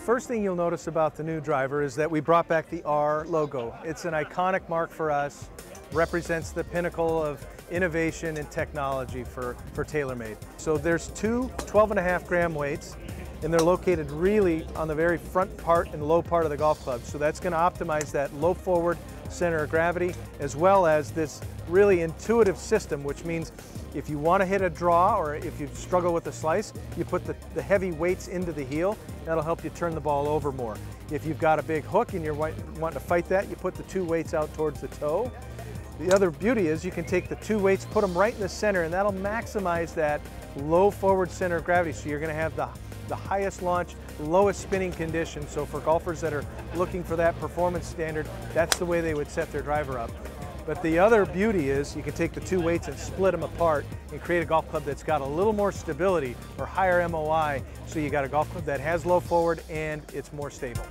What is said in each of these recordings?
first thing you'll notice about the new driver is that we brought back the R logo. It's an iconic mark for us, represents the pinnacle of innovation and technology for TaylorMade. So there's two 12.5 gram weights, and they're located really on the very front part and low part of the golf club. So that's going to optimize that low forward center of gravity, as well as this really intuitive system, which means if you want to hit a draw or if you struggle with a slice, you put the heavy weights into the heel. That'll help you turn the ball over more. If you've got a big hook and you're wanting to fight that, you put the two weights out towards the toe. The other beauty is you can take the two weights, put them right in the center, and that'll maximize that low forward center of gravity. So you're going to have the highest launch, lowest spinning condition. So for golfers that are looking for that performance standard, that's the way they would set their driver up. But the other beauty is you can take the two weights and split them apart and create a golf club that's got a little more stability or higher MOI. So you got a golf club that has low forward and it's more stable.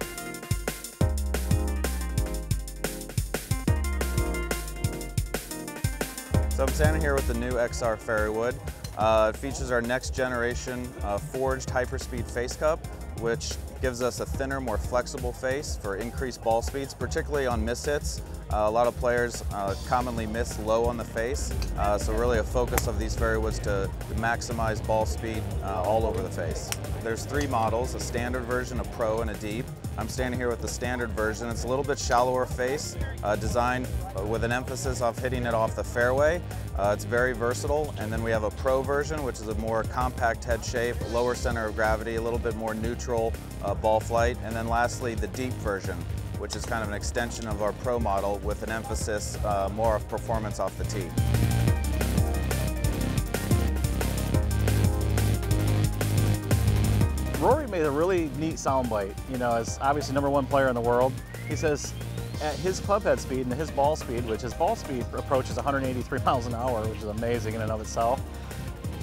So I'm standing here with the new XR Fairway wood. It features our next generation forged hyperspeed face cup, which gives us a thinner, more flexible face for increased ball speeds, particularly on miss hits. A lot of players commonly miss low on the face, so really a focus of these fairway woods to maximize ball speed all over the face. There's three models, a standard version, a pro, and a deep. I'm standing here with the standard version. It's a little bit shallower face, designed with an emphasis of hitting it off the fairway. It's very versatile. And then we have a pro version, which is a more compact head shape, lower center of gravity, a little bit more neutral ball flight. And then lastly, the deep version, which is kind of an extension of our pro model with an emphasis more of performance off the tee. Rory made a really neat soundbite. You know, as obviously #1 player in the world, he says at his club head speed and his ball speed, which his ball speed approaches 183 miles an hour, which is amazing in and of itself,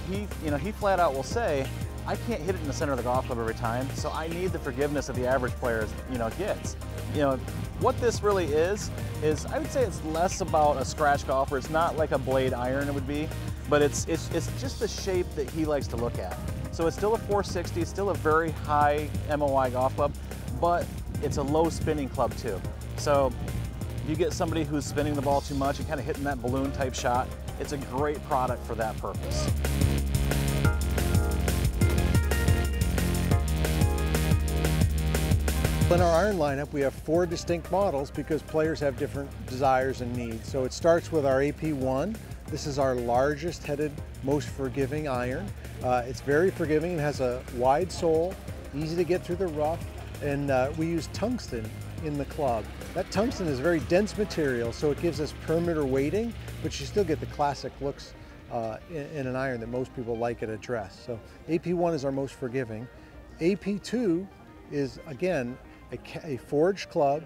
he flat out will say, I can't hit it in the center of the golf club every time, so I need the forgiveness that the average player, gets. What this really is I would say it's less about a scratch golfer. It's not like a blade iron it would be, but it's just the shape that he likes to look at. So it's still a 460, it's still a very high MOI golf club, but it's a low spinning club too. So you get somebody who's spinning the ball too much and kind of hitting that balloon type shot, it's a great product for that purpose. In our iron lineup, we have 4 distinct models because players have different desires and needs. So it starts with our AP1. This is our largest headed, most forgiving iron. It's very forgiving, it has a wide sole, easy to get through the rough, and we use tungsten in the club. That tungsten is a very dense material, so it gives us perimeter weighting, but you still get the classic looks in an iron that most people like at a dress. So AP1 is our most forgiving. AP2 is, again, a forged club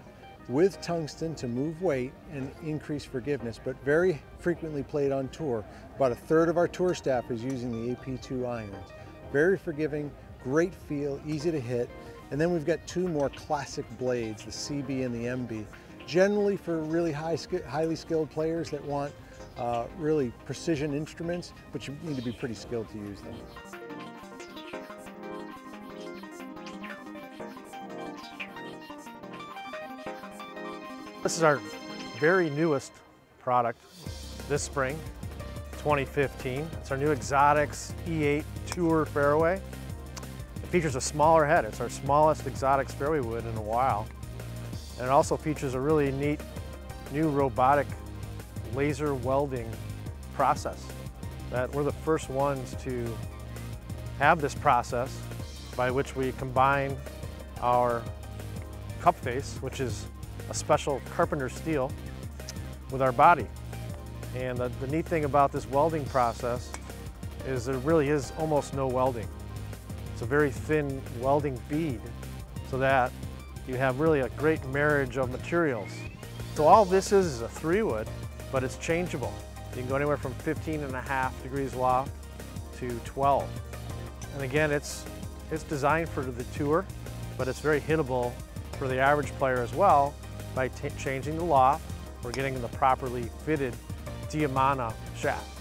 with tungsten to move weight and increase forgiveness, but very frequently played on tour. About 1/3 of our tour staff is using the AP2 irons. Very forgiving, great feel, easy to hit. And then we've got 2 more classic blades, the CB and the MB. Generally for really highly skilled players that want really precision instruments, but you need to be pretty skilled to use them. This is our very newest product this spring, 2015. It's our new Exotics E8 Tour Fairway. It features a smaller head. It's our smallest Exotics fairway wood in a while. And it also features a really neat new robotic laser welding process that we're the first ones to have this process by which we combine our cup face, which is a special carpenter steel, with our body. And the neat thing about this welding process is there really is almost no welding. It's a very thin welding bead so that you have really a great marriage of materials. So all this is a 3-wood, but it's changeable. You can go anywhere from 15.5 degrees loft to 12. And again, it's designed for the tour, but it's very hittable for the average player as well by changing the loft or getting the properly fitted Diamana shaft.